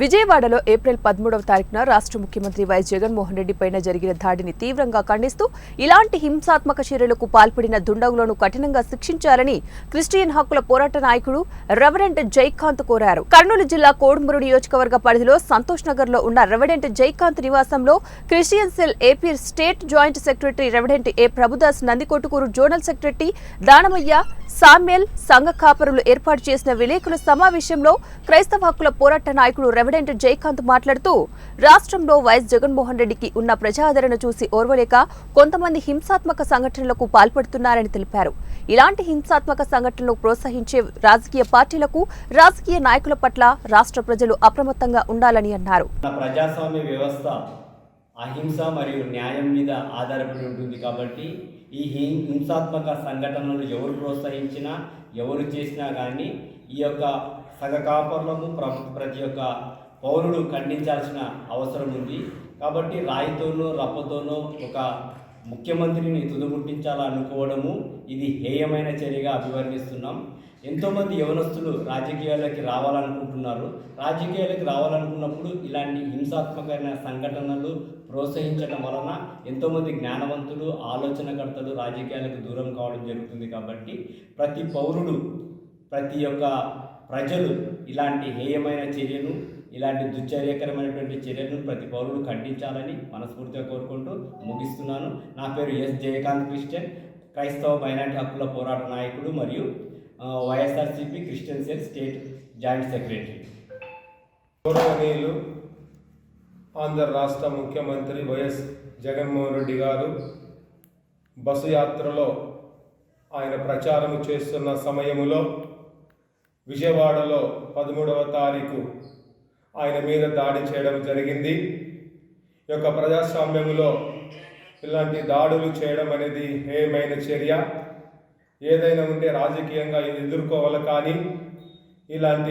విజయవాడలో ఏప్రిల్ 13వ తారీఖున రాష్ట్ర ముఖ్యమంత్రి వైఎస్ జగన్మోహన్ రెడ్డి పైన జరిగిన దాడిని తీవ్రంగా ఖండిస్తూ ఇలాంటి హింసాత్మక చర్యలకు పాల్పడిన దుండగులను కఠినంగా శిక్షించాలని క్రిస్టియన్ హక్కుల పోరాట నాయకుడు రెవరెంట్ జైకాంత్ కోరారు. కర్నూలు జిల్లా కోడుమూరు నియోజకవర్గ పరిధిలో సంతోష్ నగర్ లో ఉన్న రెవరెంట్ జైకాంత్ నివాసంలో Christian cell AP state joint secretary reverend A Prabhudas, Nandikotkur zonal secretary Danamayya, Samuel సంఘ కాపరులు ఏర్పాటు చేసిన విలేకరుల సమావేశంలో క్రైస్తవ హక్కుల పోరాట నాయకుడు రెవరెంట్ జైకాంత్ మాట్లాడుతూ రాష్ట్రంలో వైఎస్ జగన్మోహన్ రెడ్డికి ఉన్న ప్రజాదరణ చూసి ఓర్వలేక కొంతమంది హింసాత్మక సంఘటనలకు పాల్పడుతున్నారని తెలిపారు. ఇలాంటి హింసాత్మక సంఘటనలు ప్రోత్సహించే రాజకీయ పార్టీలకు, రాజకీయ నాయకుల పట్ల రాష్ట్ర ప్రజలు అప్రమత్తంగా ఉండాలని అన్నారు. ప్రజాస్వామ్య వ్యవస్థ అహింస మరియు న్యాయం మీద ఆధారపడి ఉంటుంది కాబట్టి ఈ హింసాత్మక సంఘటనలు ఎవరు ప్రోత్సహించినా, ఎవరు చేసినా కానీ ఈ యొక్క సంఘ కాపరులను ప్రతి ఒక్క పౌరుడు ఖండించాల్సిన అవసరం ఉంది. కాబట్టి రాయితోనో రప్పతోనో ఒక ముఖ్యమంత్రిని తుదముట్టించాలనుకోవడము ఇది హేయమైన చర్యగా అభివర్ణిస్తున్నాం. ఎంతోమంది యవనస్తులు రాజకీయాలకి రావాలనుకుంటున్నారు. రాజకీయాలకు రావాలనుకున్నప్పుడు ఇలాంటి హింసాత్మకమైన సంఘటనలు ప్రోత్సహించడం వలన ఎంతోమంది జ్ఞానవంతులు, ఆలోచనకర్తలు రాజకీయాలకు దూరం కావడం జరుగుతుంది. కాబట్టి ప్రతి పౌరుడు, ప్రతి ఒక్క ప్రజలు ఇలాంటి హేయమైన చర్యను, ఇలాంటి దుశ్చర్యకరమైనటువంటి చర్యలను ప్రతి పౌరుడు ఖండించాలని మనస్ఫూర్తిగా కోరుకుంటూ ముగిస్తున్నాను. నా పేరు ఎస్ జయకాంత్ క్రిస్టియన్, క్రైస్తవ మైనారిటీ హక్కుల పోరాట నాయకుడు మరియు YSRCP Christian cell state joint secretary. గౌరవనీయులు ఆంధ్ర రాష్ట్ర ముఖ్యమంత్రి వైఎస్ జగన్మోహన్ రెడ్డి గారు బస్సు యాత్రలో ఆయన ప్రచారం చేస్తున్న సమయంలో విజయవాడలో 13వ తారీఖు ఆయన మీద దాడి చేయడం జరిగింది. ఈ యొక్క ప్రజాస్వామ్యంలో ఇలాంటి దాడులు చేయడం అనేది హేయమైన చర్య. ఏదైనా ఉంటే రాజకీయంగా ఎదుర్కోవాలి, కానీ ఇలాంటి